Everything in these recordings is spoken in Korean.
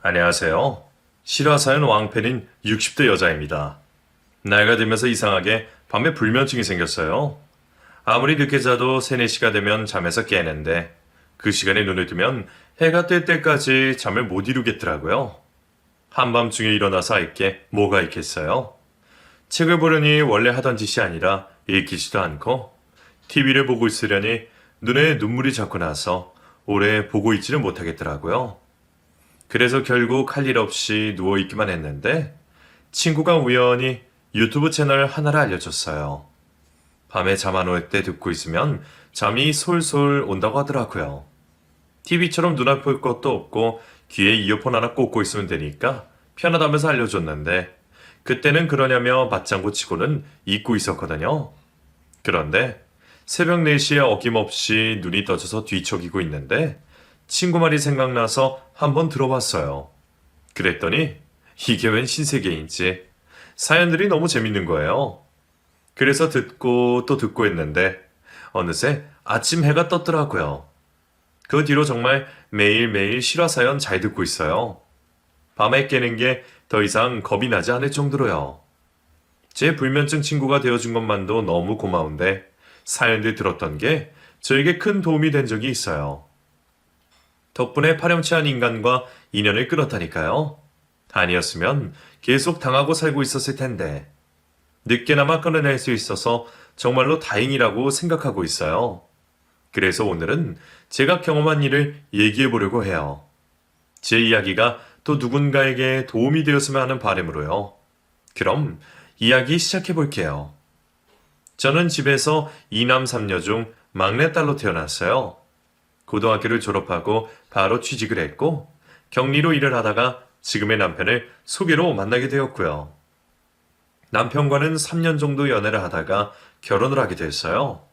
안녕하세요. 실화사연 왕팬인 60대 여자입니다. 나이가 들면서 이상하게 밤에 불면증이 생겼어요. 아무리 늦게 자도 3, 4시가 되면 잠에서 깨는데 그 시간에 눈을 뜨면 해가 뜰 때까지 잠을 못 이루겠더라고요. 한밤중에 일어나서 할 게 뭐가 있겠어요? 책을 보려니 원래 하던 짓이 아니라 읽히지도 않고 TV를 보고 있으려니 눈에 눈물이 자꾸 나서 오래 보고 있지는 못하겠더라고요. 그래서 결국 할 일 없이 누워있기만 했는데 친구가 우연히 유튜브 채널 하나를 알려줬어요. 밤에 잠 안 올 때 듣고 있으면 잠이 솔솔 온다고 하더라고요. TV처럼 눈앞에 볼 것도 없고 귀에 이어폰 하나 꽂고 있으면 되니까 편하다면서 알려줬는데 그때는 그러냐며 맞장구 치고는 잊고 있었거든요. 그런데 새벽 4시에 어김없이 눈이 떠져서 뒤척이고 있는데 친구 말이 생각나서 한번 들어봤어요. 그랬더니 이게 웬 신세계인지 사연들이 너무 재밌는 거예요. 그래서 듣고 또 듣고 했는데 어느새 아침 해가 떴더라고요. 그 뒤로 정말 매일매일 실화 사연 잘 듣고 있어요. 밤에 깨는 게 더 이상 겁이 나지 않을 정도로요. 제 불면증 친구가 되어준 것만도 너무 고마운데 사연들 들었던 게 저에게 큰 도움이 된 적이 있어요. 덕분에 파렴치한 인간과 인연을 끊었다니까요. 아니었으면 계속 당하고 살고 있었을 텐데 늦게나마 끊어낼 수 있어서 정말로 다행이라고 생각하고 있어요. 그래서 오늘은 제가 경험한 일을 얘기해 보려고 해요. 제 이야기가 또 누군가에게 도움이 되었으면 하는 바람으로요. 그럼 이야기 시작해 볼게요. 저는 집에서 2남 3녀 중 막내딸로 태어났어요. 고등학교를 졸업하고 바로 취직을 했고 격리로 일을 하다가 지금의 남편을 소개로 만나게 되었고요. 남편과는 3년 정도 연애를 하다가 결혼을 하게 됐어요.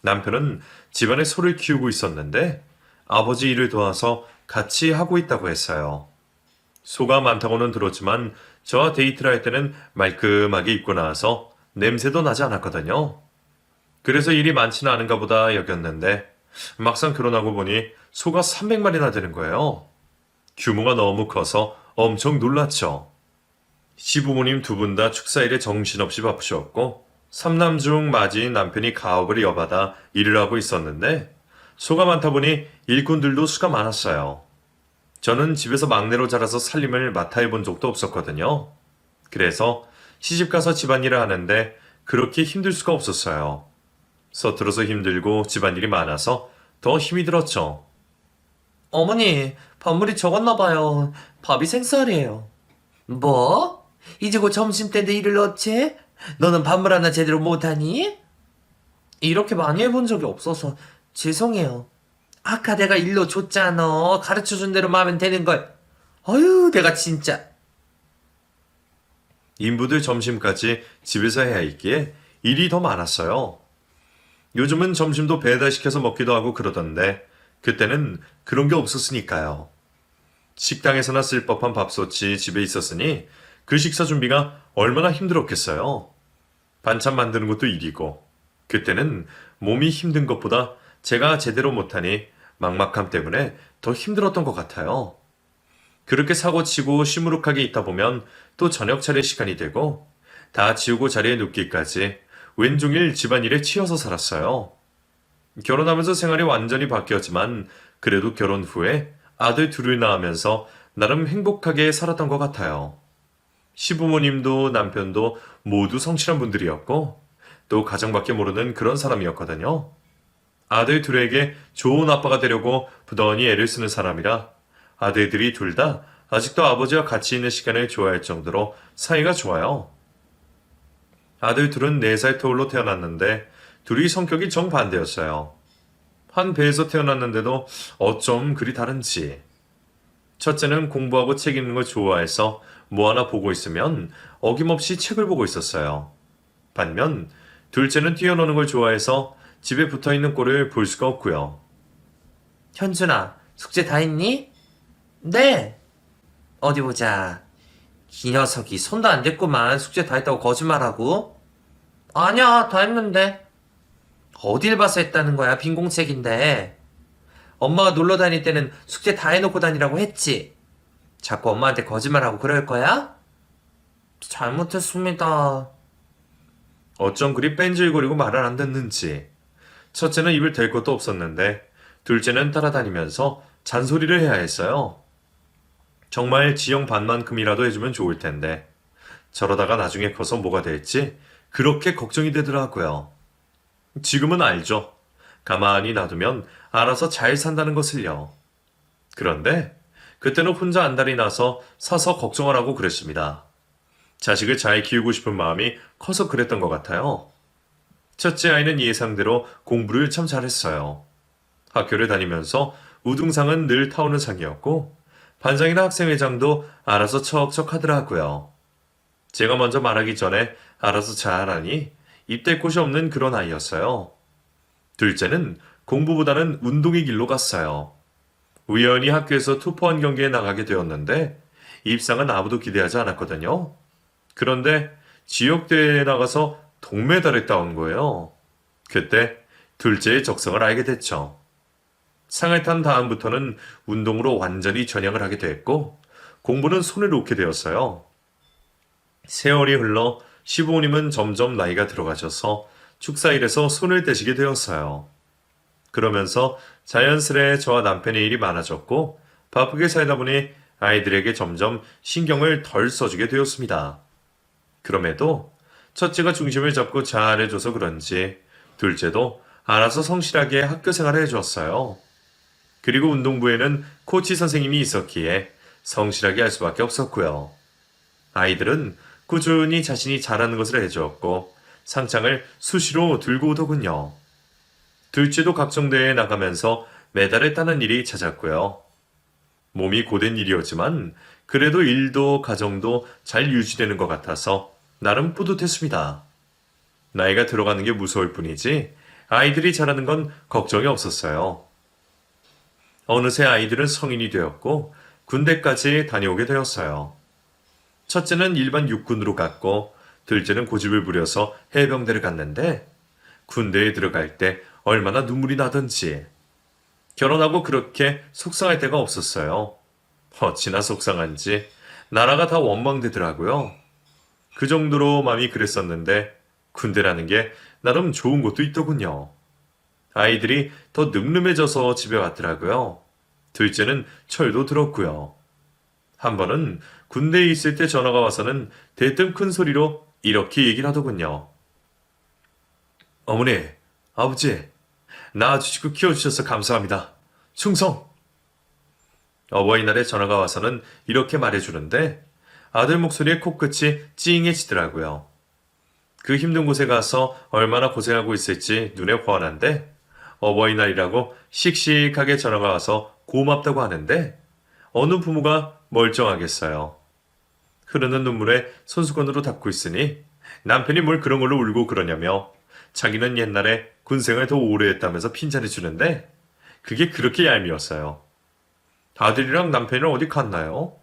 남편은 집안에 소를 키우고 있었는데 아버지 일을 도와서 같이 하고 있다고 했어요. 소가 많다고는 들었지만 저와 데이트를 할 때는 말끔하게 입고 나와서 냄새도 나지 않았거든요. 그래서 일이 많지는 않은가 보다 여겼는데 막상 결혼하고 보니 소가 300마리나 되는 거예요. 규모가 너무 커서 엄청 놀랐죠. 시부모님 두 분 다 축사일에 정신없이 바쁘셨고 삼남 중 맞이인 남편이 가업을 이어받아 일을 하고 있었는데 소가 많다 보니 일꾼들도 수가 많았어요. 저는 집에서 막내로 자라서 살림을 맡아 해본 적도 없었거든요. 그래서 시집가서 집안일을 하는데 그렇게 힘들 수가 없었어요. 서툴어서 힘들고 집안일이 많아서 더 힘이 들었죠. 어머니, 밥물이 적었나 봐요. 밥이 생쌀이에요. 뭐? 이제 곧 점심때인데 일을 어째? 너는 밥물 하나 제대로 못하니? 이렇게 많이 해본 적이 없어서 죄송해요. 아까 내가 일로 줬잖아. 가르쳐준 대로 하면 되는 걸. 어휴, 내가 진짜. 인부들 점심까지 집에서 해야 했기에 일이 더 많았어요. 요즘은 점심도 배달시켜서 먹기도 하고 그러던데 그때는 그런 게 없었으니까요. 식당에서나 쓸 법한 밥솥이 집에 있었으니 그 식사 준비가 얼마나 힘들었겠어요. 반찬 만드는 것도 일이고 그때는 몸이 힘든 것보다 제가 제대로 못하니 막막함 때문에 더 힘들었던 것 같아요. 그렇게 사고치고 시무룩하게 있다 보면 또 저녁 차릴 시간이 되고 다 치우고 자리에 눕기까지 왼종일 집안일에 치여서 살았어요. 결혼하면서 생활이 완전히 바뀌었지만 그래도 결혼 후에 아들 둘을 낳으면서 나름 행복하게 살았던 것 같아요. 시부모님도 남편도 모두 성실한 분들이었고 또 가정밖에 모르는 그런 사람이었거든요. 아들 둘에게 좋은 아빠가 되려고 부단히 애를 쓰는 사람이라 아들들이 둘 다 아직도 아버지와 같이 있는 시간을 좋아할 정도로 사이가 좋아요. 아들 둘은 4살 터울로 태어났는데 둘이 성격이 정반대였어요. 한 배에서 태어났는데도 어쩜 그리 다른지. 첫째는 공부하고 책 읽는 걸 좋아해서 뭐 하나 보고 있으면 어김없이 책을 보고 있었어요. 반면 둘째는 뛰어노는 걸 좋아해서 집에 붙어있는 꼴을 볼 수가 없고요. 현준아, 숙제 다 했니? 네. 어디 보자. 이 녀석이 손도 안 댔구만. 숙제 다 했다고 거짓말하고. 아니야, 다 했는데. 어딜 봐서 했다는 거야, 빈공책인데. 엄마가 놀러 다닐 때는 숙제 다 해놓고 다니라고 했지. 자꾸 엄마한테 거짓말하고 그럴 거야? 잘못했습니다. 어쩜 그리 뺀질거리고 말을 안 듣는지. 첫째는 입을 댈 것도 없었는데 둘째는 따라다니면서 잔소리를 해야 했어요. 정말 지영 반만큼이라도 해주면 좋을 텐데 저러다가 나중에 커서 뭐가 될지 그렇게 걱정이 되더라고요. 지금은 알죠. 가만히 놔두면 알아서 잘 산다는 것을요. 그런데 그때는 혼자 안달이 나서 사서 걱정을 하고 그랬습니다. 자식을 잘 키우고 싶은 마음이 커서 그랬던 것 같아요. 첫째 아이는 예상대로 공부를 참 잘했어요. 학교를 다니면서 우등상은 늘 타오는 상이었고 반장이나 학생회장도 알아서 척척 하더라고요. 제가 먼저 말하기 전에 알아서 잘하니 입댈 곳이 없는 그런 아이였어요. 둘째는 공부보다는 운동의 길로 갔어요. 우연히 학교에서 투포한 경기에 나가게 되었는데 입상은 아무도 기대하지 않았거든요. 그런데 지역대회에 나가서 동메달을 따온 거예요. 그때 둘째의 적성을 알게 됐죠. 상을 탄 다음부터는 운동으로 완전히 전향을 하게 됐고 공부는 손을 놓게 되었어요. 세월이 흘러 시부모님은 점점 나이가 들어가셔서 축사일에서 손을 떼시게 되었어요. 그러면서 자연스레 저와 남편의 일이 많아졌고 바쁘게 살다 보니 아이들에게 점점 신경을 덜 써주게 되었습니다. 그럼에도 첫째가 중심을 잡고 잘해줘서 그런지 둘째도 알아서 성실하게 학교 생활을 해주었어요. 그리고 운동부에는 코치 선생님이 있었기에 성실하게 할 수밖에 없었고요. 아이들은 꾸준히 자신이 잘하는 것을 해주었고 상장을 수시로 들고 오더군요. 둘째도 각종 대회에 나가면서 메달을 따는 일이 잦았고요. 몸이 고된 일이었지만 그래도 일도 가정도 잘 유지되는 것 같아서 나름 뿌듯했습니다. 나이가 들어가는 게 무서울 뿐이지 아이들이 자라는 건 걱정이 없었어요. 어느새 아이들은 성인이 되었고 군대까지 다녀오게 되었어요. 첫째는 일반 육군으로 갔고 둘째는 고집을 부려서 해병대를 갔는데 군대에 들어갈 때 얼마나 눈물이 나던지 결혼하고 그렇게 속상할 때가 없었어요. 어찌나 속상한지 나라가 다 원망되더라고요. 그 정도로 마음이 그랬었는데 군대라는 게 나름 좋은 것도 있더군요. 아이들이 더 늠름해져서 집에 왔더라고요. 둘째는 철도 들었고요. 한 번은 군대에 있을 때 전화가 와서는 대뜸 큰 소리로 이렇게 얘기를 하더군요. 어머니, 아버지, 낳아주시고 키워주셔서 감사합니다. 충성! 어버이날에 전화가 와서는 이렇게 말해주는데 아들 목소리에 코끝이 찡해지더라고요. 그 힘든 곳에 가서 얼마나 고생하고 있을지 눈에 훤한데 어버이날이라고 씩씩하게 전화가 와서 고맙다고 하는데 어느 부모가 멀쩡하겠어요. 흐르는 눈물에 손수건으로 닦고 있으니 남편이 뭘 그런 걸로 울고 그러냐며 자기는 옛날에 군생활 더 오래 했다면서 핀잔을 주는데 그게 그렇게 얄미웠어요. 아들이랑 남편이랑 어디 갔나요?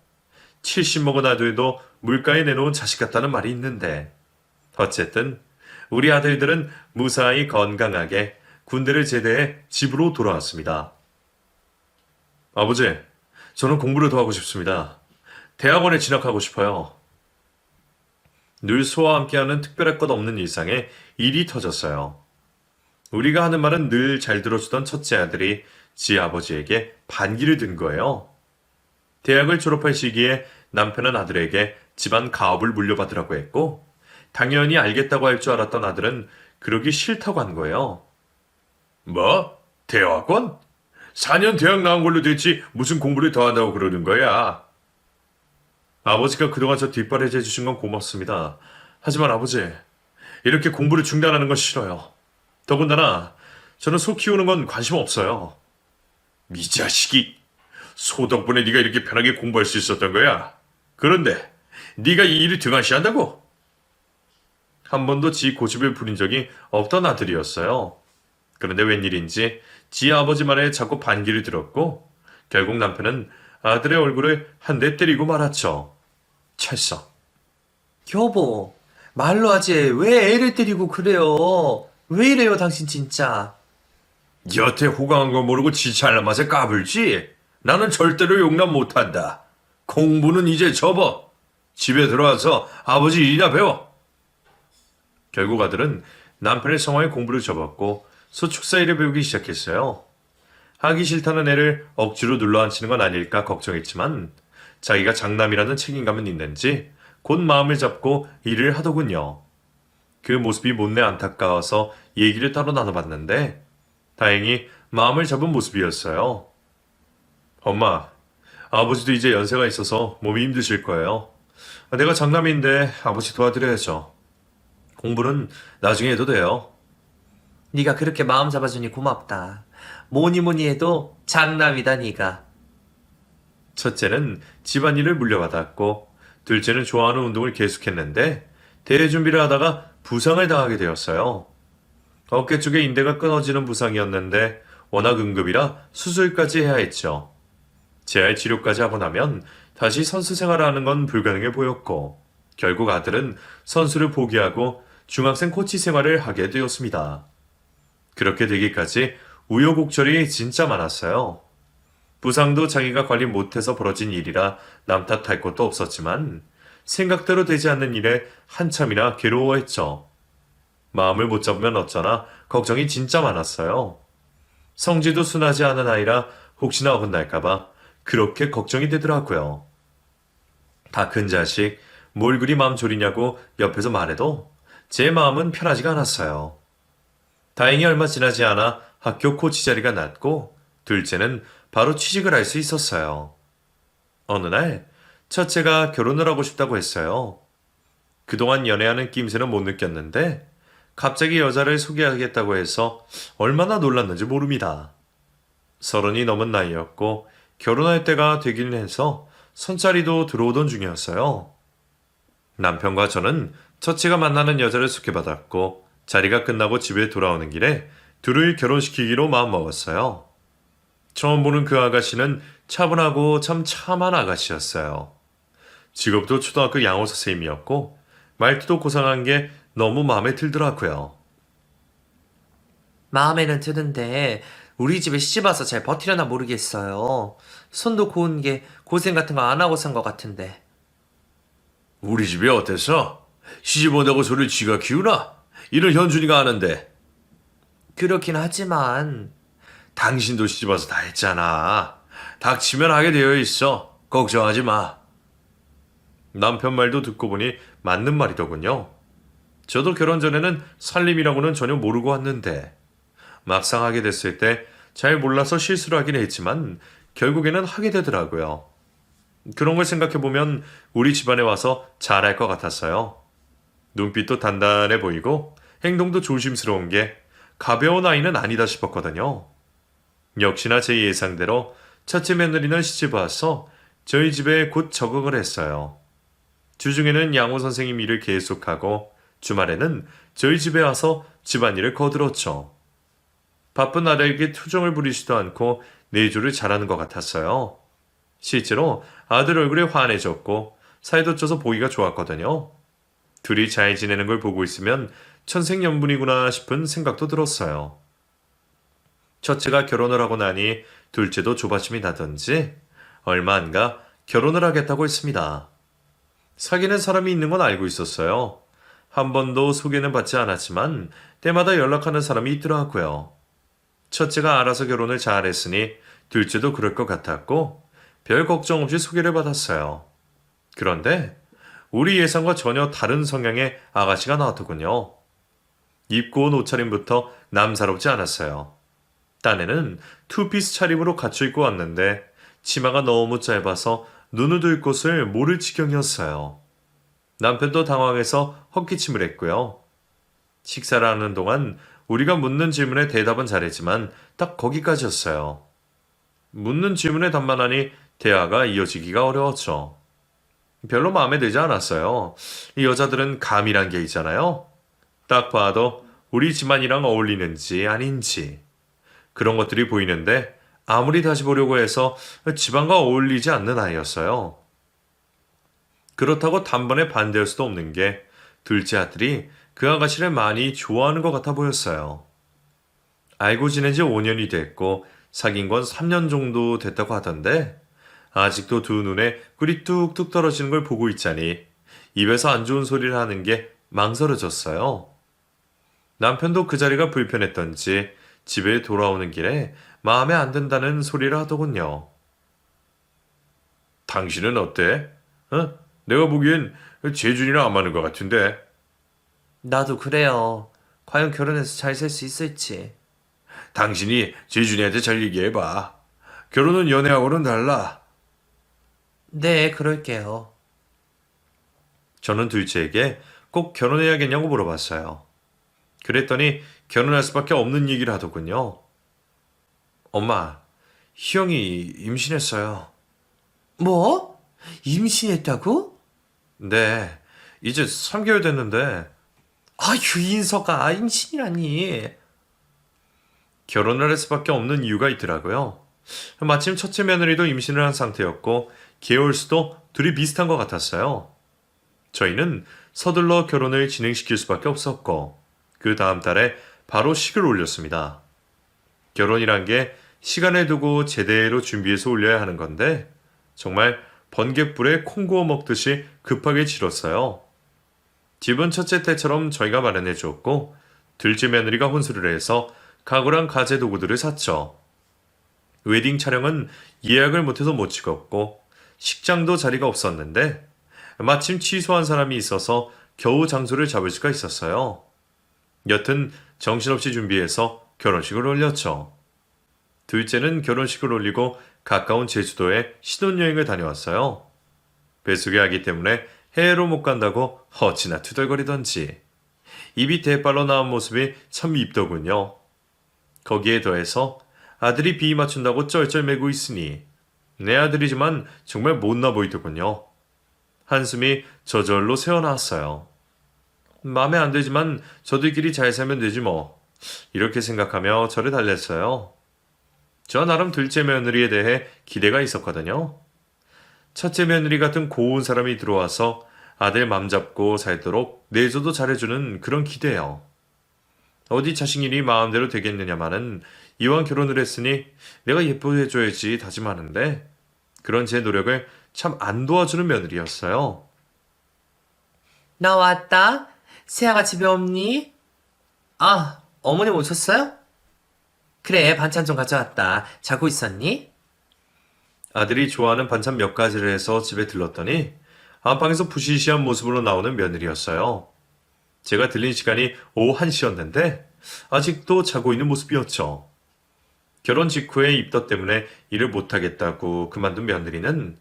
70 먹은 아들도 물가에 내놓은 자식 같다는 말이 있는데 어쨌든 우리 아들들은 무사히 건강하게 군대를 제대해 집으로 돌아왔습니다. 아버지, 저는 공부를 더 하고 싶습니다. 대학원에 진학하고 싶어요. 늘 소와 함께하는 특별할 것 없는 일상에 일이 터졌어요. 우리가 하는 말은 늘 잘 들어주던 첫째 아들이 지 아버지에게 반기를 든 거예요. 대학을 졸업할 시기에 남편은 아들에게 집안 가업을 물려받으라고 했고 당연히 알겠다고 할 줄 알았던 아들은 그러기 싫다고 한 거예요. 뭐? 대학원? 4년 대학 나온 걸로 됐지 무슨 공부를 더 한다고 그러는 거야? 아버지가 그동안 저 뒷바라지 해주신 건 고맙습니다. 하지만 아버지, 이렇게 공부를 중단하는 건 싫어요. 더군다나 저는 소 키우는 건 관심 없어요. 이 자식이 소 덕분에 네가 이렇게 편하게 공부할 수 있었던 거야. 그런데 네가 이 일을 등한시한다고? 한 번도 지 고집을 부린 적이 없던 아들이었어요. 그런데 웬일인지 지 아버지 말에 자꾸 반기를 들었고 결국 남편은 아들의 얼굴을 한 대 때리고 말았죠. 찰싹. 여보, 말로 하지 왜 애를 때리고 그래요? 왜 이래요 당신 진짜? 여태 호강한 거 모르고 지 잘난 맛에 까불지? 나는 절대로 용납 못한다. 공부는 이제 접어. 집에 들어와서 아버지 일이나 배워. 결국 아들은 남편의 성화에 공부를 접었고 소축사 일을 배우기 시작했어요. 하기 싫다는 애를 억지로 눌러앉히는 건 아닐까 걱정했지만 자기가 장남이라는 책임감은 있는지 곧 마음을 잡고 일을 하더군요. 그 모습이 못내 안타까워서 얘기를 따로 나눠봤는데 다행히 마음을 잡은 모습이었어요. 엄마, 아버지도 이제 연세가 있어서 몸이 힘드실 거예요. 내가 장남인데 아버지 도와드려야죠. 공부는 나중에 해도 돼요. 네가 그렇게 마음 잡아주니 고맙다. 뭐니 뭐니 해도 장남이다 네가. 첫째는 집안일을 물려받았고 둘째는 좋아하는 운동을 계속했는데 대회 준비를 하다가 부상을 당하게 되었어요. 어깨 쪽에 인대가 끊어지는 부상이었는데 워낙 응급이라 수술까지 해야 했죠. 재활 치료까지 하고 나면 다시 선수 생활을 하는 건 불가능해 보였고 결국 아들은 선수를 포기하고 중학생 코치 생활을 하게 되었습니다. 그렇게 되기까지 우여곡절이 진짜 많았어요. 부상도 자기가 관리 못해서 벌어진 일이라 남 탓할 것도 없었지만 생각대로 되지 않는 일에 한참이나 괴로워했죠. 마음을 못 잡으면 어쩌나 걱정이 진짜 많았어요. 성질도 순하지 않은 아이라 혹시나 어긋날까봐 그렇게 걱정이 되더라고요. 다 큰 자식, 뭘 그리 마음 졸이냐고 옆에서 말해도 제 마음은 편하지가 않았어요. 다행히 얼마 지나지 않아 학교 코치 자리가 났고 둘째는 바로 취직을 할 수 있었어요. 어느 날 첫째가 결혼을 하고 싶다고 했어요. 그동안 연애하는 낌새는 못 느꼈는데 갑자기 여자를 소개하겠다고 해서 얼마나 놀랐는지 모릅니다. 30이 넘은 나이였고 결혼할 때가 되긴 해서 손자리도 들어오던 중이었어요. 남편과 저는 첫째가 만나는 여자를 소개받았고 자리가 끝나고 집에 돌아오는 길에 둘을 결혼시키기로 마음먹었어요. 처음 보는 그 아가씨는 차분하고 참 참한 아가씨였어요. 직업도 초등학교 양호 선생님이었고 말투도 고상한 게 너무 마음에 들더라고요. 마음에는 드는데 우리 집에 시집와서 잘 버티려나 모르겠어요. 손도 고운 게 고생 같은 거 안 하고 산 것 같은데. 우리 집이 어때서? 시집 온다고 소리를 쥐가 키우나? 일을 현준이가 하는데. 그렇긴 하지만 당신도 시집 와서 다 했잖아. 닥치면 하게 되어 있어. 걱정하지 마. 남편 말도 듣고 보니 맞는 말이더군요. 저도 결혼 전에는 살림이라고는 전혀 모르고 왔는데 막상 하게 됐을 때 잘 몰라서 실수를 하긴 했지만 결국에는 하게 되더라고요. 그런 걸 생각해보면 우리 집안에 와서 잘할 것 같았어요. 눈빛도 단단해 보이고 행동도 조심스러운 게 가벼운 아이는 아니다 싶었거든요. 역시나 제 예상대로 첫째 며느리는 시집 와서 저희 집에 곧 적응을 했어요. 주중에는 양호 선생님 일을 계속하고 주말에는 저희 집에 와서 집안일을 거들었죠. 바쁜 아들에게 투정을 부리지도 않고 내조를 잘하는 것 같았어요. 실제로 아들 얼굴에 환해졌고 살도 쪄서 보기가 좋았거든요. 둘이 잘 지내는 걸 보고 있으면 천생연분이구나 싶은 생각도 들었어요. 첫째가 결혼을 하고 나니 둘째도 조바심이 나던지 얼마 안 가 결혼을 하겠다고 했습니다. 사귀는 사람이 있는 건 알고 있었어요. 한 번도 소개는 받지 않았지만 때마다 연락하는 사람이 있더라고요. 첫째가 알아서 결혼을 잘했으니 둘째도 그럴 것 같았고 별 걱정 없이 소개를 받았어요. 그런데 우리 예상과 전혀 다른 성향의 아가씨가 나왔더군요. 입고 온 옷차림부터 남사롭지 않았어요. 딴에는 투피스 차림으로 갖춰 입고 왔는데 치마가 너무 짧아서 눈을 들 곳을 모를 지경이었어요. 남편도 당황해서 헛기침을 했고요. 식사를 하는 동안 우리가 묻는 질문에 대답은 잘했지만 딱 거기까지였어요. 묻는 질문에 답만 하니 대화가 이어지기가 어려웠죠. 별로 마음에 들지 않았어요. 이 여자들은 감이란 게 있잖아요. 딱 봐도 우리 집안이랑 어울리는지 아닌지 그런 것들이 보이는데 아무리 다시 보려고 해서 집안과 어울리지 않는 아이였어요. 그렇다고 단번에 반대할 수도 없는 게 둘째 아들이 그 아가씨를 많이 좋아하는 것 같아 보였어요. 알고 지낸 지 5년이 됐고 사귄 건 3년 정도 됐다고 하던데 아직도 두 눈에 꿀이 뚝뚝 떨어지는 걸 보고 있자니 입에서 안 좋은 소리를 하는 게 망설여졌어요. 남편도 그 자리가 불편했던지 집에 돌아오는 길에 마음에 안 든다는 소리를 하더군요. 당신은 어때? 내가 보기엔 재준이랑 안 맞는 것 같은데. 나도 그래요. 과연 결혼해서 잘 살 수 있을지. 당신이 재준이한테 잘 얘기해봐. 결혼은 연애하고는 달라. 네, 그럴게요. 저는 둘째에게 꼭 결혼해야겠냐고 물어봤어요. 그랬더니 결혼할 수밖에 없는 얘기를 하더군요. 엄마, 희영이 임신했어요. 뭐? 임신했다고? 네, 이제 3개월 됐는데 아, 유인서가 임신이라니. 결혼을 할 수밖에 없는 이유가 있더라고요. 마침 첫째 며느리도 임신을 한 상태였고 개월 수도 둘이 비슷한 것 같았어요. 저희는 서둘러 결혼을 진행시킬 수밖에 없었고 그 다음 달에 바로 식을 올렸습니다. 결혼이란 게 시간을 두고 제대로 준비해서 올려야 하는 건데 정말 번갯불에 콩 구워 먹듯이 급하게 치렀어요. 집은 첫째 때처럼 저희가 마련해 주었고 둘째 며느리가 혼수를 해서 가구랑 가재 도구들을 샀죠. 웨딩 촬영은 예약을 못해서 못 찍었고 식장도 자리가 없었는데 마침 취소한 사람이 있어서 겨우 장소를 잡을 수가 있었어요. 여튼 정신없이 준비해서 결혼식을 올렸죠. 둘째는 결혼식을 올리고 가까운 제주도에 신혼여행을 다녀왔어요. 뱃속의 아기 때문에 해외로 못 간다고 어찌나 투덜거리던지 입이 대빨로 나온 모습이 참 밉더군요. 거기에 더해서 아들이 비위 맞춘다고 쩔쩔매고 있으니 내 아들이지만 정말 못나 보이더군요. 한숨이 저절로 새어나왔어요. 마음에 안 들지만 저들끼리 잘 살면 되지 뭐. 이렇게 생각하며 저를 달랬어요. 저 나름 둘째 며느리에 대해 기대가 있었거든요. 첫째 며느리 같은 고운 사람이 들어와서 아들 맘 잡고 살도록 내조도 잘해주는 그런 기대요. 어디 자식 일이 마음대로 되겠느냐마는 이왕 결혼을 했으니 내가 예뻐해줘야지 다짐하는데 그런 제 노력을 참 안 도와주는 며느리였어요. 나 왔다. 세아가 집에 없니? 아, 어머님 오셨어요? 그래, 반찬 좀 가져왔다. 자고 있었니? 아들이 좋아하는 반찬 몇 가지를 해서 집에 들렀더니 안방에서 부시시한 모습으로 나오는 며느리였어요. 제가 들린 시간이 오후 1시였는데 아직도 자고 있는 모습이었죠. 결혼 직후에 입덧 때문에 일을 못하겠다고 그만둔 며느리는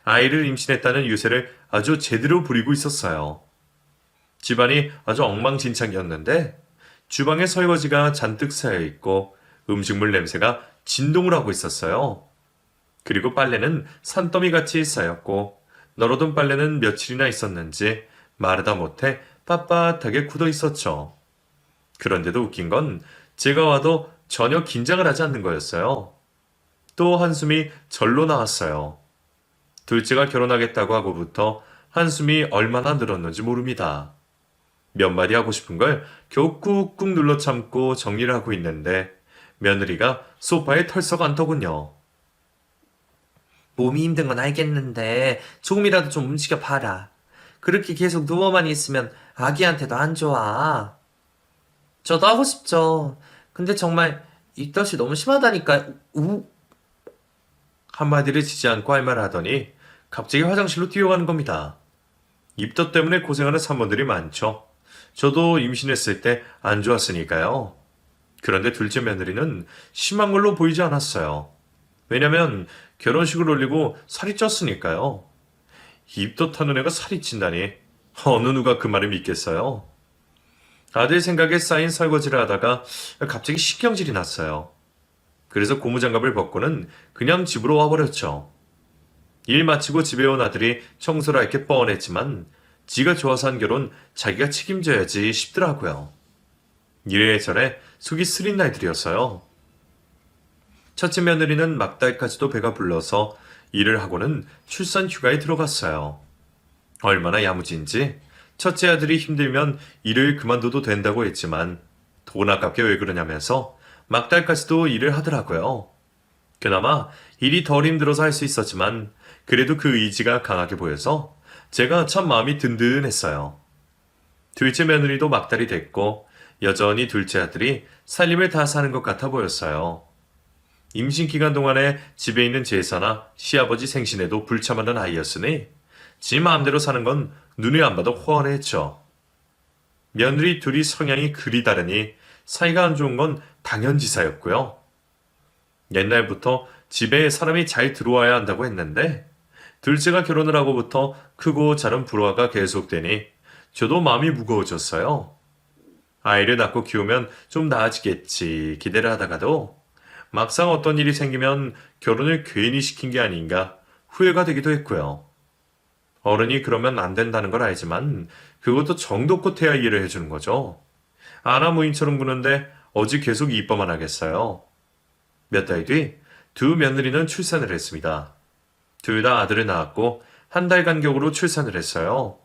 아이를 임신했다는 유세를 아주 제대로 부리고 있었어요. 집안이 아주 엉망진창이었는데 주방에 설거지가 잔뜩 쌓여있고 음식물 냄새가 진동을 하고 있었어요. 그리고 빨래는 산더미같이 쌓였고 널어둔 빨래는 며칠이나 있었는지 마르다 못해 빳빳하게 굳어 있었죠. 그런데도 웃긴 건 제가 와도 전혀 긴장을 하지 않는 거였어요. 또 한숨이 절로 나왔어요. 둘째가 결혼하겠다고 하고부터 한숨이 얼마나 늘었는지 모릅니다. 몇 마디 하고 싶은 걸 겨우 꾹꾹 눌러 참고 정리를 하고 있는데 며느리가 소파에 털썩 앉더군요. 몸이 힘든 건 알겠는데 조금이라도 좀 움직여 봐라. 그렇게 계속 누워만 있으면 아기한테도 안 좋아. 저도 하고 싶죠. 근데 정말 입덧이 너무 심하다니까. 한마디를 지지 않고 할 말을 하더니 갑자기 화장실로 뛰어가는 겁니다. 입덧 때문에 고생하는 산모들이 많죠. 저도 임신했을 때 안 좋았으니까요. 그런데 둘째 며느리는 심한 걸로 보이지 않았어요. 왜냐면 결혼식을 올리고 살이 쪘으니까요. 입덧하는 애가 살이 찐다니 어느 누가 그 말을 믿겠어요. 아들 생각에 쌓인 설거지를 하다가 갑자기 신경질이 났어요. 그래서 고무장갑을 벗고는 그냥 집으로 와버렸죠. 일 마치고 집에 온 아들이 청소를 할 게 뻔했지만 지가 좋아서 한 결혼 자기가 책임져야지 싶더라고요. 이래저래 속이 쓰린 날들이었어요. 첫째 며느리는 막달까지도 배가 불러서 일을 하고는 출산 휴가에 들어갔어요. 얼마나 야무진지 첫째 아들이 힘들면 일을 그만둬도 된다고 했지만 돈 아깝게 왜 그러냐면서 막달까지도 일을 하더라고요. 그나마 일이 덜 힘들어서 할 수 있었지만 그래도 그 의지가 강하게 보여서 제가 참 마음이 든든했어요. 둘째 며느리도 막달이 됐고 여전히 둘째 아들이 살림을 다 사는 것 같아 보였어요. 임신 기간 동안에 집에 있는 제사나 시아버지 생신에도 불참하는 아이였으니 지 마음대로 사는 건 눈에 안 봐도 훤했죠. 며느리 둘이 성향이 그리 다르니 사이가 안 좋은 건 당연지사였고요. 옛날부터 집에 사람이 잘 들어와야 한다고 했는데 둘째가 결혼을 하고부터 크고 작은 불화가 계속되니 저도 마음이 무거워졌어요. 아이를 낳고 키우면 좀 나아지겠지 기대를 하다가도 막상 어떤 일이 생기면 결혼을 괜히 시킨 게 아닌가 후회가 되기도 했고요. 어른이 그러면 안 된다는 걸 알지만 그것도 정도껏 해야 이해를 해주는 거죠. 아나무인처럼 구는데 어찌 계속 이뻐만 하겠어요. 몇 달 뒤 두 며느리는 출산을 했습니다. 둘 다 아들을 낳았고 한 달 간격으로 출산을 했어요.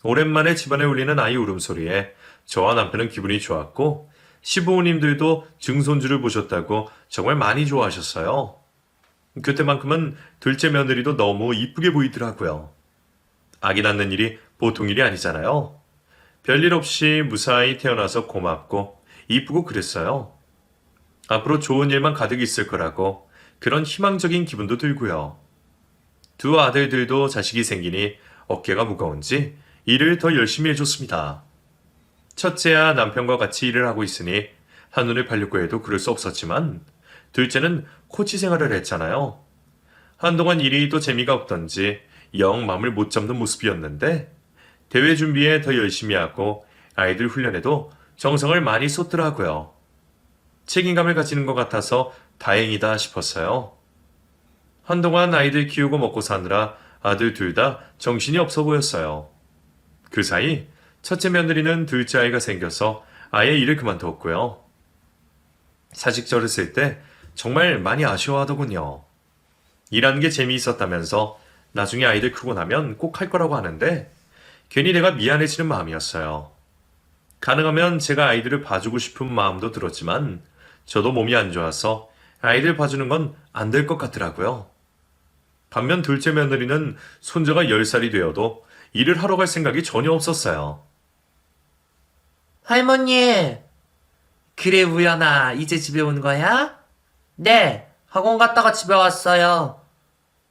오랜만에 집안에 울리는 아이 울음소리에 저와 남편은 기분이 좋았고 시부모님들도 증손주를 보셨다고 정말 많이 좋아하셨어요. 그때만큼은 둘째 며느리도 너무 이쁘게 보이더라고요. 아기 낳는 일이 보통 일이 아니잖아요. 별일 없이 무사히 태어나서 고맙고 이쁘고 그랬어요. 앞으로 좋은 일만 가득 있을 거라고 그런 희망적인 기분도 들고요. 두 아들들도 자식이 생기니 어깨가 무거운지 일을 더 열심히 해줬습니다. 첫째야 남편과 같이 일을 하고 있으니 한눈에 팔려고 해도 그럴 수 없었지만 둘째는 코치 생활을 했잖아요. 한동안 일이 또 재미가 없던지 영 마음을 못 잡는 모습이었는데 대회 준비에 더 열심히 하고 아이들 훈련에도 정성을 많이 쏟더라고요. 책임감을 가지는 것 같아서 다행이다 싶었어요. 한동안 아이들 키우고 먹고 사느라 아들 둘 다 정신이 없어 보였어요. 그 사이 첫째 며느리는 둘째 아이가 생겨서 아예 일을 그만뒀고요. 사직절을 쓸 때 정말 많이 아쉬워하더군요. 일하는 게 재미있었다면서 나중에 아이들 크고 나면 꼭 할 거라고 하는데 괜히 내가 미안해지는 마음이었어요. 가능하면 제가 아이들을 봐주고 싶은 마음도 들었지만 저도 몸이 안 좋아서 아이들 봐주는 건 안 될 것 같더라고요. 반면 둘째 며느리는 손자가 10살이 되어도 일을 하러 갈 생각이 전혀 없었어요. 할머니, 그래 우연아, 이제 집에 온 거야? 네, 학원 갔다가 집에 왔어요.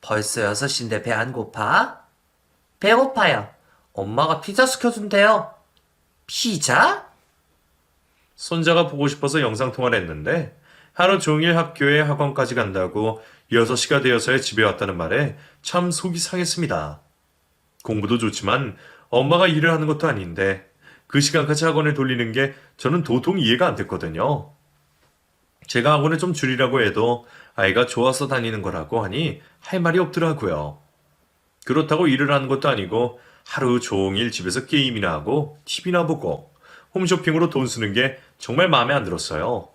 벌써 6시인데 배 안 고파? 배고파요. 엄마가 피자 시켜준대요. 피자? 손자가 보고 싶어서 영상통화를 했는데 하루 종일 학교에 학원까지 간다고 6시가 되어서야 집에 왔다는 말에 참 속이 상했습니다. 공부도 좋지만 엄마가 일을 하는 것도 아닌데 그 시간까지 학원을 돌리는 게 저는 도통 이해가 안 됐거든요. 제가 학원을 좀 줄이라고 해도 아이가 좋아서 다니는 거라고 하니 할 말이 없더라고요. 그렇다고 일을 하는 것도 아니고 하루 종일 집에서 게임이나 하고 TV나 보고 홈쇼핑으로 돈 쓰는 게 정말 마음에 안 들었어요.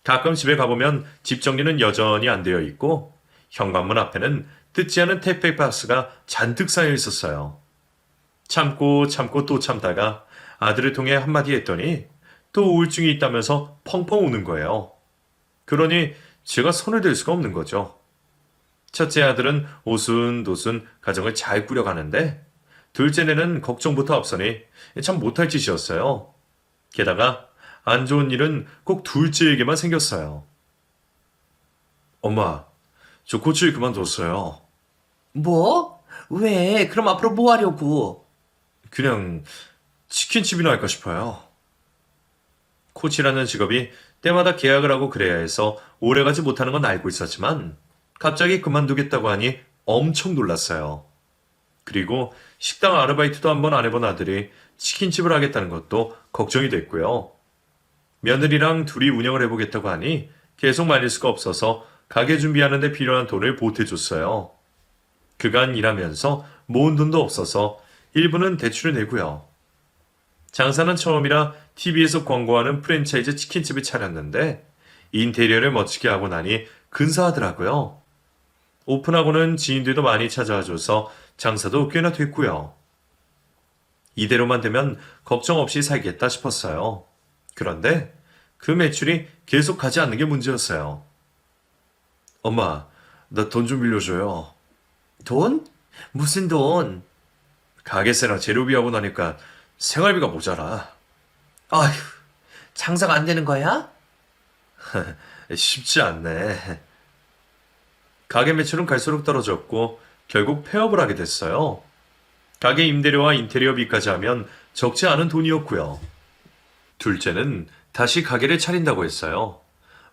가끔 집에 가보면 집 정리는 여전히 안 되어 있고 현관문 앞에는 뜯지 않은 택배 박스가 잔뜩 쌓여 있었어요. 참고 참고 또 참다가 아들을 통해 한마디 했더니 또 우울증이 있다면서 펑펑 우는 거예요. 그러니 제가 손을 댈 수가 없는 거죠. 첫째 아들은 오순도순 가정을 잘 꾸려가는데 둘째는 걱정부터 앞서니 참 못할 짓이었어요. 게다가 안 좋은 일은 꼭 둘째에게만 생겼어요. 엄마, 저 코치를 그만뒀어요. 뭐? 왜? 그럼 앞으로 뭐 하려고? 그냥 치킨집이나 할까 싶어요. 코치라는 직업이 때마다 계약을 하고 그래야 해서 오래가지 못하는 건 알고 있었지만 갑자기 그만두겠다고 하니 엄청 놀랐어요. 그리고 식당 아르바이트도 한번 안 해본 아들이 치킨집을 하겠다는 것도 걱정이 됐고요. 며느리랑 둘이 운영을 해보겠다고 하니 계속 말릴 수가 없어서 가게 준비하는 데 필요한 돈을 보태줬어요. 그간 일하면서 모은 돈도 없어서 일부는 대출을 내고요. 장사는 처음이라 TV에서 광고하는 프랜차이즈 치킨집을 차렸는데 인테리어를 멋지게 하고 나니 근사하더라고요. 오픈하고는 지인들도 많이 찾아와줘서 장사도 꽤나 됐고요. 이대로만 되면 걱정 없이 살겠다 싶었어요. 그런데 그 매출이 계속 가지 않는 게 문제였어요. 엄마, 나 돈 좀 빌려줘요. 돈? 무슨 돈? 가게세랑 재료비하고 나니까 생활비가 모자라. 아휴, 장사가 안 되는 거야? 쉽지 않네. 가게 매출은 갈수록 떨어졌고 결국 폐업을 하게 됐어요. 가게 임대료와 인테리어비까지 하면 적지 않은 돈이었고요. 둘째는 다시 가게를 차린다고 했어요.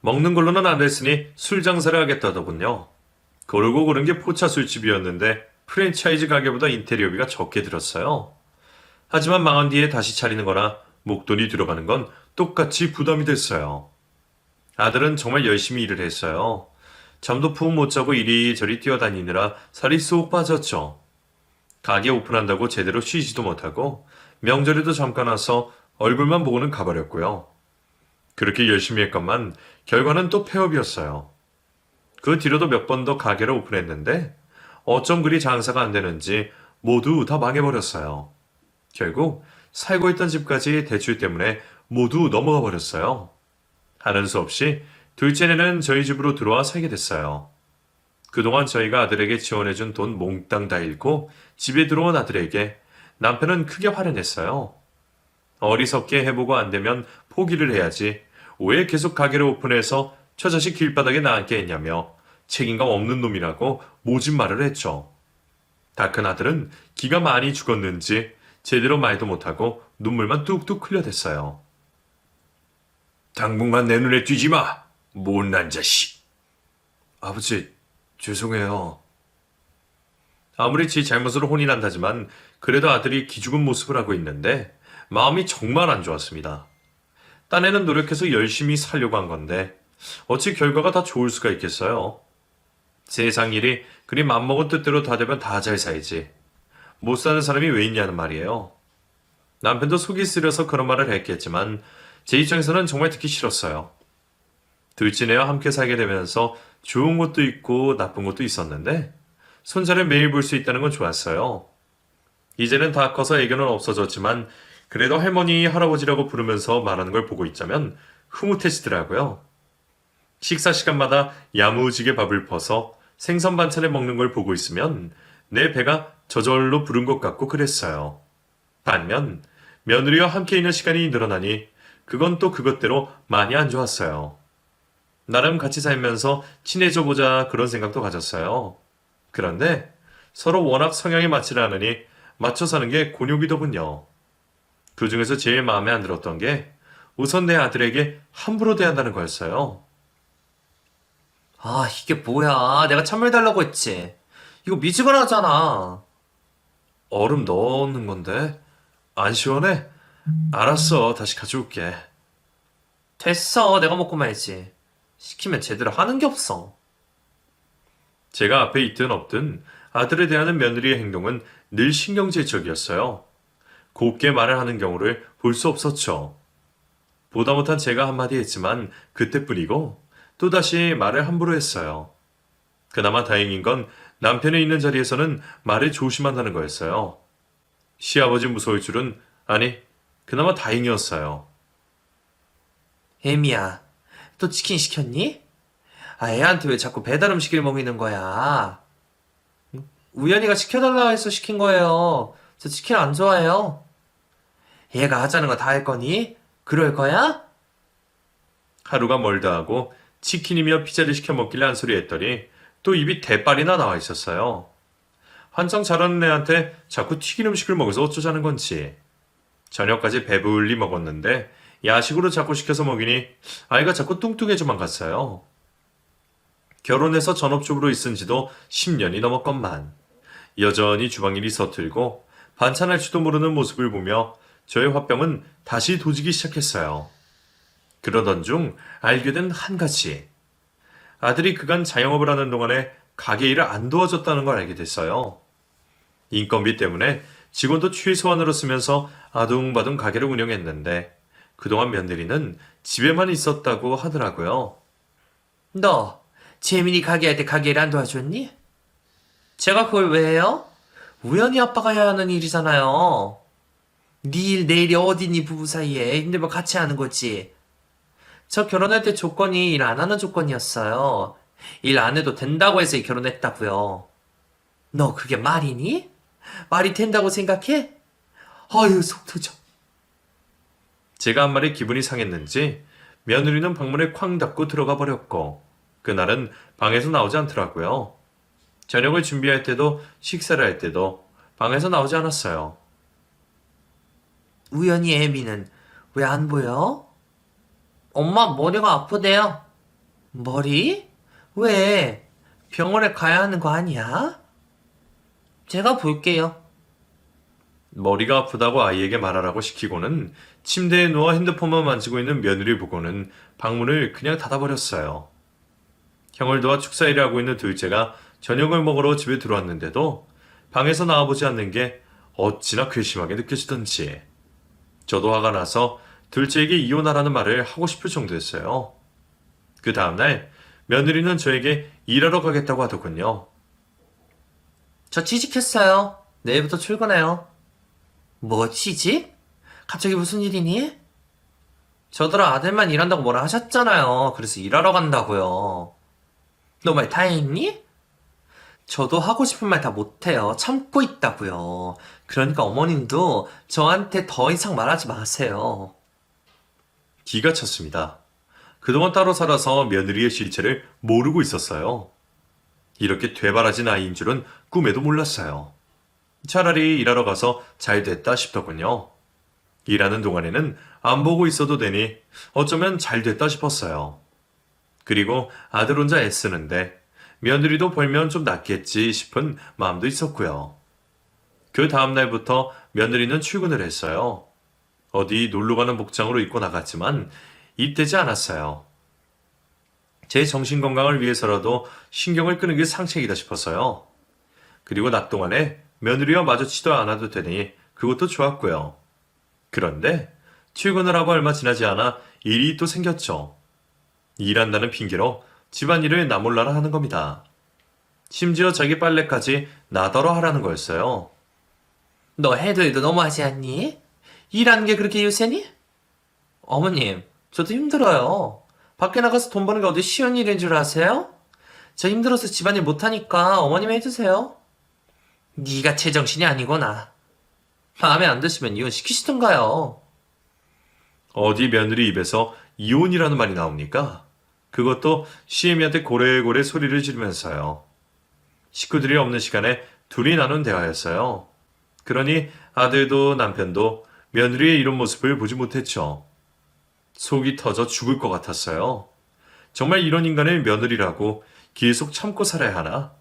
먹는 걸로는 안 됐으니 술 장사를 하겠다더군요. 고르고 고른 게 포차 술집이었는데 프랜차이즈 가게보다 인테리어비가 적게 들었어요. 하지만 망한 뒤에 다시 차리는 거나 목돈이 들어가는 건 똑같이 부담이 됐어요. 아들은 정말 열심히 일을 했어요. 잠도 푹 못 자고 이리저리 뛰어다니느라 살이 쏙 빠졌죠. 가게 오픈한다고 제대로 쉬지도 못하고 명절에도 잠깐 와서 얼굴만 보고는 가버렸고요. 그렇게 열심히 했건만 결과는 또 폐업이었어요. 그 뒤로도 몇 번 더 가게를 오픈했는데 어쩜 그리 장사가 안 되는지 모두 다 망해버렸어요. 결국 살고 있던 집까지 대출 때문에 모두 넘어가 버렸어요. 하는 수 없이 둘째는 저희 집으로 들어와 살게 됐어요. 그동안 저희가 아들에게 지원해준 돈 몽땅 다 잃고 집에 들어온 아들에게 남편은 크게 화를 냈어요. 어리석게 해보고 안 되면 포기를 해야지. 왜 계속 가게를 오픈해서 저 자식 길바닥에 나앉게 했냐며 책임감 없는 놈이라고 모진 말을 했죠. 다 큰 아들은 기가 많이 죽었는지 제대로 말도 못하고 눈물만 뚝뚝 흘려댔어요. 당분간 내 눈에 띄지 마! 못난 자식! 아버지, 죄송해요. 아무리 지 잘못으로 혼이 난다지만 그래도 아들이 기죽은 모습을 하고 있는데 마음이 정말 안 좋았습니다. 딴에는 노력해서 열심히 살려고 한 건데 어찌 결과가 다 좋을 수가 있겠어요. 세상 일이 그리 맘먹은 뜻대로 다 되면 다 잘 살지. 못 사는 사람이 왜 있냐는 말이에요. 남편도 속이 쓰려서 그런 말을 했겠지만 제 입장에서는 정말 듣기 싫었어요. 둘째네와 함께 살게 되면서 좋은 것도 있고 나쁜 것도 있었는데 손자를 매일 볼 수 있다는 건 좋았어요. 이제는 다 커서 애교는 없어졌지만 그래도 할머니, 할아버지라고 부르면서 말하는 걸 보고 있자면 흐뭇해지더라고요. 식사 시간마다 야무지게 밥을 퍼서 생선 반찬을 먹는 걸 보고 있으면 내 배가 저절로 부른 것 같고 그랬어요. 반면 며느리와 함께 있는 시간이 늘어나니 그건 또 그것대로 많이 안 좋았어요. 나름 같이 살면서 친해져 보자 그런 생각도 가졌어요. 그런데 서로 워낙 성향이 맞지 않으니 맞춰 사는 게 곤욕이더군요. 그 중에서 제일 마음에 안 들었던 게 우선 내 아들에게 함부로 대한다는 거였어요. 아, 이게 뭐야. 내가 찬물 달라고 했지. 이거 미지근하잖아. 얼음 넣는 건데 안 시원해? 알았어, 다시 가져올게. 됐어. 내가 먹고 말지. 시키면 제대로 하는 게 없어. 제가 앞에 있든 없든 아들에 대한 며느리의 행동은 늘 신경질적이었어요. 곱게 말을 하는 경우를 볼 수 없었죠. 보다 못한 제가 한마디 했지만 그때뿐이고 또다시 말을 함부로 했어요. 그나마 다행인 건 남편이 있는 자리에서는 말을 조심한다는 거였어요. 시아버지 무서울 줄은, 아니, 그나마 다행이었어요. 애미야, 또 치킨 시켰니? 아, 애한테 왜 자꾸 배달 음식을 먹이는 거야? 우연이가 시켜달라고 해서 시킨 거예요. 저 치킨 안 좋아해요. 얘가 하자는 거 다 할 거니? 그럴 거야? 하루가 멀다 하고 치킨이며 피자를 시켜 먹길래 한 소리 했더니 또 입이 대빨이나 나와 있었어요. 한창 자라는 애한테 자꾸 튀긴 음식을 먹어서 어쩌자는 건지. 저녁까지 배불리 먹었는데 야식으로 자꾸 시켜서 먹이니 아이가 자꾸 뚱뚱해져만 갔어요. 결혼해서 전업주부로 있은 지도 10년이 넘었건만 여전히 주방일이 서툴고 반찬할 줄도 모르는 모습을 보며 저의 화병은 다시 도지기 시작했어요. 그러던 중 알게 된 한 가지. 아들이 그간 자영업을 하는 동안에 가게 일을 안 도와줬다는 걸 알게 됐어요. 인건비 때문에 직원도 최소한으로 쓰면서 아둥바둥 가게를 운영했는데 그동안 며느리는 집에만 있었다고 하더라고요. 너, 재민이 가게 할 때 가게 일 안 도와줬니? 제가 그걸 왜 해요? 우연히 아빠가 해야 하는 일이잖아요. 네 일, 내 일이 어디니 부부 사이에 힘들면 같이 하는 거지. 저 결혼할 때 조건이 일 안 하는 조건이었어요. 일 안 해도 된다고 해서 결혼했다고요. 너 그게 말이니? 말이 된다고 생각해? 아유, 속 터져. 제가 한 말에 기분이 상했는지 며느리는 방문을 쾅 닫고 들어가 버렸고 그날은 방에서 나오지 않더라고요. 저녁을 준비할 때도 식사를 할 때도 방에서 나오지 않았어요. 우연히 애미는 왜 안 보여? 엄마 머리가 아프대요. 머리? 왜? 병원에 가야 하는 거 아니야? 제가 볼게요. 머리가 아프다고 아이에게 말하라고 시키고는 침대에 누워 핸드폰만 만지고 있는 며느리 보고는 방문을 그냥 닫아버렸어요. 형을 도와 축사일을 하고 있는 둘째가 저녁을 먹으러 집에 들어왔는데도 방에서 나와보지 않는 게 어찌나 괘씸하게 느껴지던지 저도 화가 나서 둘째에게 이혼하라는 말을 하고 싶을 정도였어요. 그 다음날 며느리는 저에게 일하러 가겠다고 하더군요. 저 취직했어요. 내일부터 출근해요. 뭐 취직? 갑자기 무슨 일이니? 저더러 아들만 일한다고 뭐라 하셨잖아요. 그래서 일하러 간다고요. 너 말 다 했니? 저도 하고 싶은 말 다 못해요. 참고 있다고요. 그러니까 어머님도 저한테 더 이상 말하지 마세요. 기가 찼습니다. 그동안 따로 살아서 며느리의 실체를 모르고 있었어요. 이렇게 되바라진 아이인 줄은 꿈에도 몰랐어요. 차라리 일하러 가서 잘 됐다 싶더군요. 일하는 동안에는 안 보고 있어도 되니 어쩌면 잘 됐다 싶었어요. 그리고 아들 혼자 애쓰는데 며느리도 벌면 좀 낫겠지 싶은 마음도 있었고요. 그 다음날부터 며느리는 출근을 했어요. 어디 놀러 가는 복장으로 입고 나갔지만 입대지 않았어요. 제 정신건강을 위해서라도 신경을 끄는 게 상책이다 싶어서요. 그리고 낮 동안에 며느리와 마주치도 않아도 되니 그것도 좋았고요. 그런데 출근을 하고 얼마 지나지 않아 일이 또 생겼죠. 일한다는 핑계로 집안일을 나 몰라라 하는 겁니다. 심지어 자기 빨래까지 나더러 하라는 거였어요. 너 해도 해도 너무하지 않니? 일하는 게 그렇게 요새니? 어머님, 저도 힘들어요. 밖에 나가서 돈 버는 게 어디 쉬운 일인 줄 아세요? 저 힘들어서 집안일 못하니까 어머님 해주세요. 네가 제정신이 아니구나. 마음에 안 드시면 이혼 시키시던가요. 어디 며느리 입에서 이혼이라는 말이 나옵니까? 그것도 시애미한테 고래고래 소리를 지르면서요. 식구들이 없는 시간에 둘이 나눈 대화였어요. 그러니 아들도 남편도 며느리의 이런 모습을 보지 못했죠. 속이 터져 죽을 것 같았어요. 정말 이런 인간을 며느리라고 계속 참고 살아야 하나?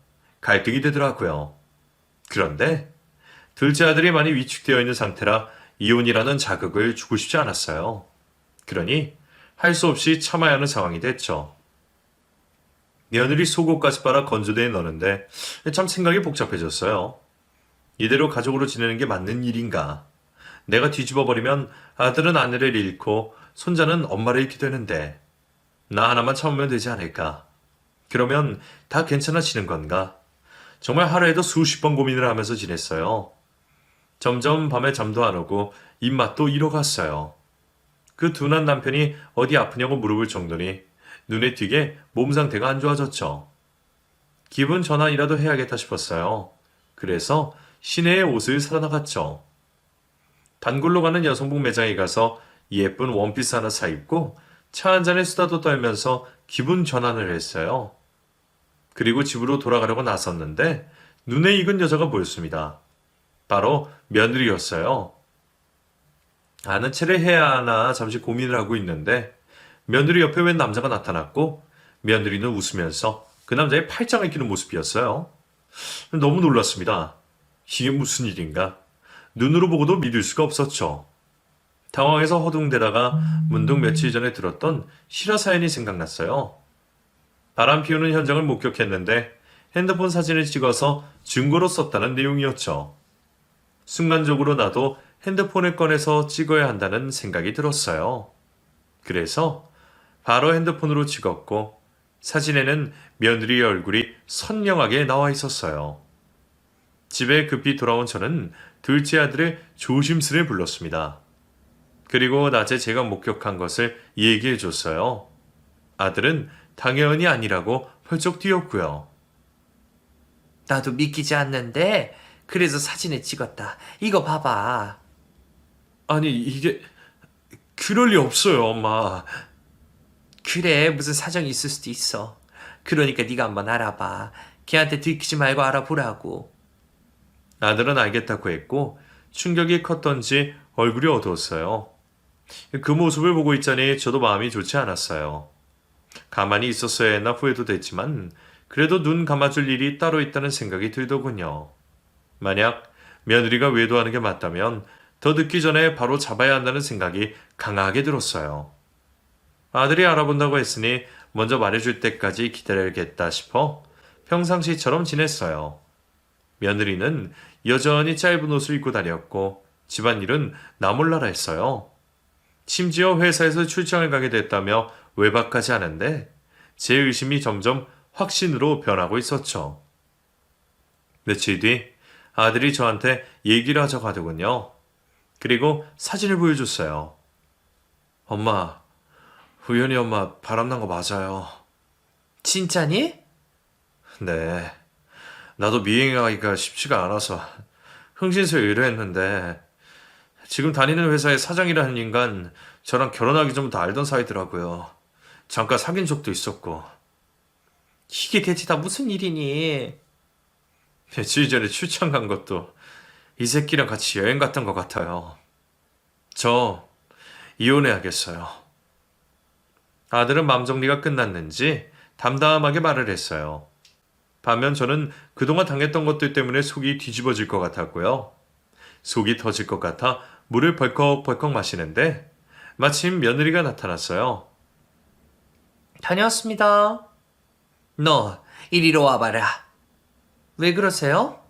갈등이 되더라고요. 그런데 둘째 아들이 많이 위축되어 있는 상태라 이혼이라는 자극을 주고 싶지 않았어요. 그러니 할 수 없이 참아야 하는 상황이 됐죠. 며느리 속옷까지 빨아 건조대에 넣는데 참 생각이 복잡해졌어요. 이대로 가족으로 지내는 게 맞는 일인가? 내가 뒤집어버리면 아들은 아내를 잃고 손자는 엄마를 잃게 되는데 나 하나만 참으면 되지 않을까? 그러면 다 괜찮아지는 건가? 정말 하루에도 수십 번 고민을 하면서 지냈어요. 점점 밤에 잠도 안 오고 입맛도 잃어갔어요. 그 둔한 남편이 어디 아프냐고 물어볼 정도니 눈에 띄게 몸 상태가 안 좋아졌죠. 기분 전환이라도 해야겠다 싶었어요. 그래서 시내에 옷을 사러 나갔죠. 단골로 가는 여성복 매장에 가서 예쁜 원피스 하나 사 입고 차 한 잔에 수다도 떨면서 기분 전환을 했어요. 그리고 집으로 돌아가려고 나섰는데 눈에 익은 여자가 보였습니다. 바로 며느리였어요. 아는 체를 해야 하나 잠시 고민을 하고 있는데 며느리 옆에 웬 남자가 나타났고 며느리는 웃으면서 그 남자의 팔짱을 끼는 모습이었어요. 너무 놀랐습니다. 이게 무슨 일인가? 눈으로 보고도 믿을 수가 없었죠. 당황해서 허둥대다가 문득 며칠 전에 들었던 실화 사연이 생각났어요. 바람 피우는 현장을 목격했는데 핸드폰 사진을 찍어서 증거로 썼다는 내용이었죠. 순간적으로 나도 핸드폰을 꺼내서 찍어야 한다는 생각이 들었어요. 그래서 바로 핸드폰으로 찍었고 사진에는 며느리의 얼굴이 선명하게 나와 있었어요. 집에 급히 돌아온 저는 둘째 아들을 조심스레 불렀습니다. 그리고 낮에 제가 목격한 것을 얘기해 줬어요. 아들은 당연히 아니라고 펄쩍 뛰었고요. 나도 믿기지 않는데 그래서 사진을 찍었다. 이거 봐봐. 아니, 이게 그럴 리 없어요, 엄마. 그래, 무슨 사정이 있을 수도 있어. 그러니까 네가 한번 알아봐. 걔한테 들키지 말고 알아보라고. 아들은 알겠다고 했고 충격이 컸던지 얼굴이 어두웠어요. 그 모습을 보고 있자니 저도 마음이 좋지 않았어요. 가만히 있었어야 했나 후회도 됐지만 그래도 눈 감아줄 일이 따로 있다는 생각이 들더군요. 만약 며느리가 외도하는 게 맞다면 더 늦기 전에 바로 잡아야 한다는 생각이 강하게 들었어요. 아들이 알아본다고 했으니 먼저 말해줄 때까지 기다려야겠다 싶어 평상시처럼 지냈어요. 며느리는 여전히 짧은 옷을 입고 다녔고 집안일은 나 몰라라 했어요. 심지어 회사에서 출장을 가게 됐다며 외박까지 하는데 제 의심이 점점 확신으로 변하고 있었죠. 며칠 뒤 아들이 저한테 얘기를 하자고 하더군요. 그리고 사진을 보여줬어요. 엄마, 우연히 엄마 바람난 거 맞아요. 진짜니? 네. 나도 미행하기가 쉽지가 않아서 흥신소에 의뢰했는데 지금 다니는 회사의 사장이라는 인간 저랑 결혼하기 전부터 알던 사이더라고요. 잠깐 사귄 적도 있었고 이게 대체 다 무슨 일이니? 며칠 전에 출장 간 것도 이 새끼랑 같이 여행 갔던 것 같아요. 저 이혼해야겠어요. 아들은 맘 정리가 끝났는지 담담하게 말을 했어요. 반면 저는 그동안 당했던 것들 때문에 속이 뒤집어질 것 같았고요. 속이 터질 것 같아 물을 벌컥벌컥 마시는데 마침 며느리가 나타났어요. 다녀왔습니다. 너 이리로 와봐라. 왜 그러세요?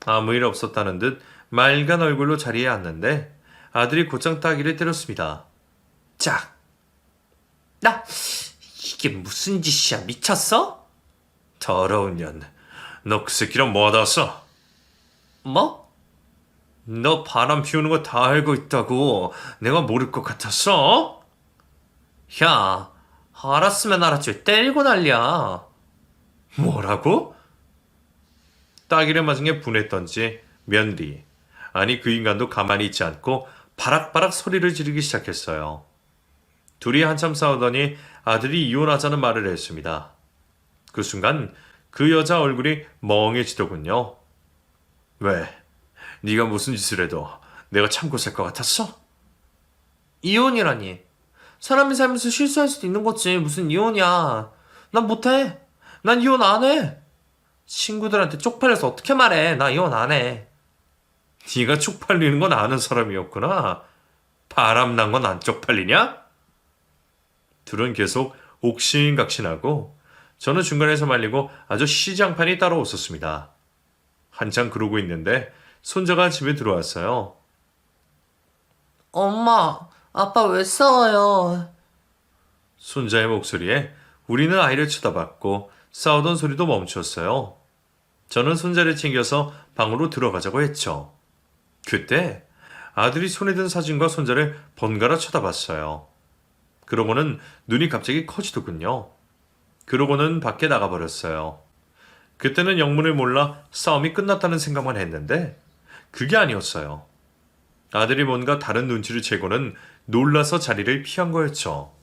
아무 일 없었다는 듯 맑은 얼굴로 자리에 앉는데 아들이 곧장 따귀를 때렸습니다. 짝. 이게 무슨 짓이야? 미쳤어? 더러운 년. 너 그 새끼랑 뭐 하다 왔어? 뭐? 너 바람 피우는 거 다 알고 있다고 내가 모를 것 같았어? 야, 알았으면 알았지. 때리고 난리야. 뭐라고? 따귀를 맞은 게 분했던지 며느리, 아니 그 인간도 가만히 있지 않고 바락바락 소리를 지르기 시작했어요. 둘이 한참 싸우더니 아들이 이혼하자는 말을 했습니다. 그 순간 그 여자 얼굴이 멍해지더군요. 왜? 네가 무슨 짓을 해도 내가 참고 살 것 같았어? 이혼이라니. 사람이 살면서 실수할 수도 있는 거지. 무슨 이혼이야. 난 못해. 난 이혼 안 해. 친구들한테 쪽팔려서 어떻게 말해. 나 이혼 안 해. 네가 쪽팔리는 건 아는 사람이었구나. 바람난 건 안 쪽팔리냐? 둘은 계속 옥신각신하고 저는 중간에서 말리고 아주 시장판이 따로 없었습니다. 한참 그러고 있는데 손자가 집에 들어왔어요. 엄마, 아빠 왜 싸워요? 손자의 목소리에 우리는 아이를 쳐다봤고 싸우던 소리도 멈췄어요. 저는 손자를 챙겨서 방으로 들어가자고 했죠. 그때 아들이 손에 든 사진과 손자를 번갈아 쳐다봤어요. 그러고는 눈이 갑자기 커지더군요. 그러고는 밖에 나가버렸어요. 그때는 영문을 몰라 싸움이 끝났다는 생각만 했는데 그게 아니었어요. 아들이 뭔가 다른 눈치를 채고는 놀라서 자리를 피한 거였죠.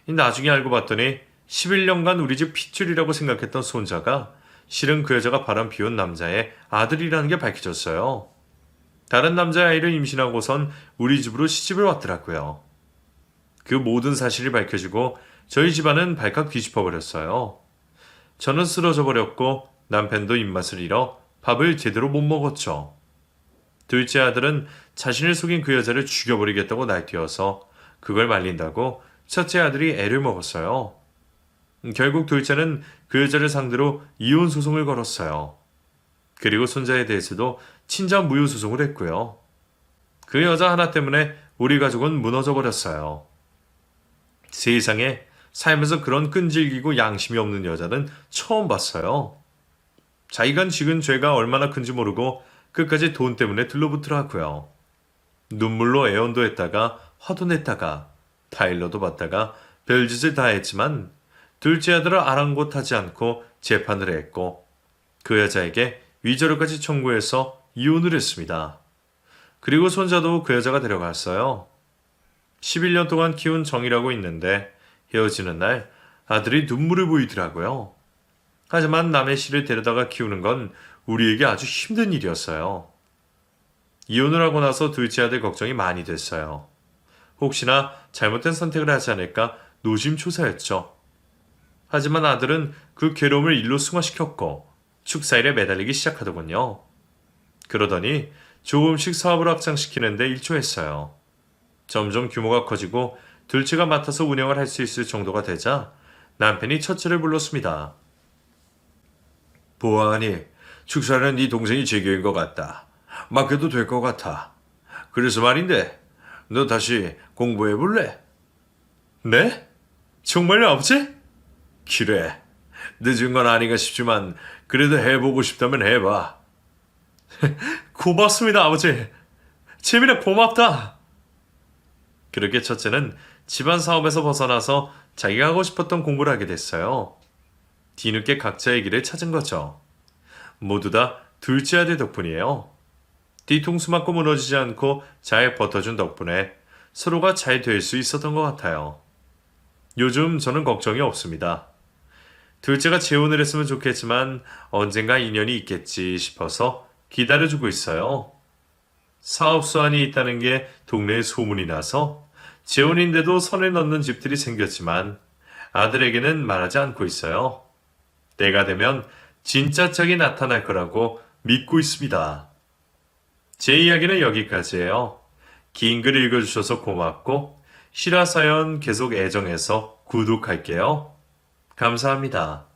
나중에 알고 봤더니 11년간 우리 집 핏줄이라고 생각했던 손자가 실은 그 여자가 바람 피운 남자의 아들이라는 게 밝혀졌어요. 다른 남자의 아이를 임신하고선 우리 집으로 시집을 왔더라고요. 그 모든 사실이 밝혀지고 저희 집안은 발칵 뒤집어 버렸어요. 저는 쓰러져 버렸고 남편도 입맛을 잃어 밥을 제대로 못 먹었죠. 둘째 아들은 자신을 속인 그 여자를 죽여버리겠다고 날뛰어서 그걸 말린다고 첫째 아들이 애를 먹었어요. 결국 둘째는 그 여자를 상대로 이혼 소송을 걸었어요. 그리고 손자에 대해서도 친자 무효 소송을 했고요. 그 여자 하나 때문에 우리 가족은 무너져 버렸어요. 세상에 살면서 그런 끈질기고 양심이 없는 여자는 처음 봤어요. 자기가 지은 죄가 얼마나 큰지 모르고 끝까지 돈 때문에 들러붙더라고요. 눈물로 애원도 했다가 화도 냈다가 타일러도 받다가 별짓을 다 했지만 둘째 아들을 아랑곳하지 않고 재판을 했고 그 여자에게 위자료까지 청구해서 이혼을 했습니다. 그리고 손자도 그 여자가 데려갔어요. 11년 동안 키운 정이라고 있는데 헤어지는 날 아들이 눈물을 보이더라고요. 하지만 남의 씨를 데려다가 키우는 건 우리에게 아주 힘든 일이었어요. 이혼을 하고 나서 둘째 아들 걱정이 많이 됐어요. 혹시나 잘못된 선택을 하지 않을까 노심초사했죠. 하지만 아들은 그 괴로움을 일로 승화시켰고 축사일에 매달리기 시작하더군요. 그러더니 조금씩 사업을 확장시키는데 일조했어요. 점점 규모가 커지고 둘째가 맡아서 운영을 할 수 있을 정도가 되자 남편이 첫째를 불렀습니다. 보아하니 축사는 네 동생이 제교인 것 같다. 맡겨도 될 것 같아. 그래서 말인데 너 다시 공부해 볼래? 네? 정말요, 아버지? 그래. 늦은 건 아닌가 싶지만 그래도 해보고 싶다면 해봐. 고맙습니다, 아버지. 재민아, 고맙다. 그렇게 첫째는 집안 사업에서 벗어나서 자기가 하고 싶었던 공부를 하게 됐어요. 뒤늦게 각자의 길을 찾은 거죠. 모두 다 둘째 아들 덕분이에요. 뒤통수 맞고 무너지지 않고 잘 버텨준 덕분에 서로가 잘 될 수 있었던 것 같아요. 요즘 저는 걱정이 없습니다. 둘째가 재혼을 했으면 좋겠지만 언젠가 인연이 있겠지 싶어서 기다려주고 있어요. 사업 수완이 있다는 게 동네에 소문이 나서 재혼인데도 선을 넘는 집들이 생겼지만 아들에게는 말하지 않고 있어요. 때가 되면 진짜 짝이 나타날 거라고 믿고 있습니다. 제 이야기는 여기까지예요. 긴 글 읽어주셔서 고맙고 실화사연 계속 애정해서 구독할게요. 감사합니다.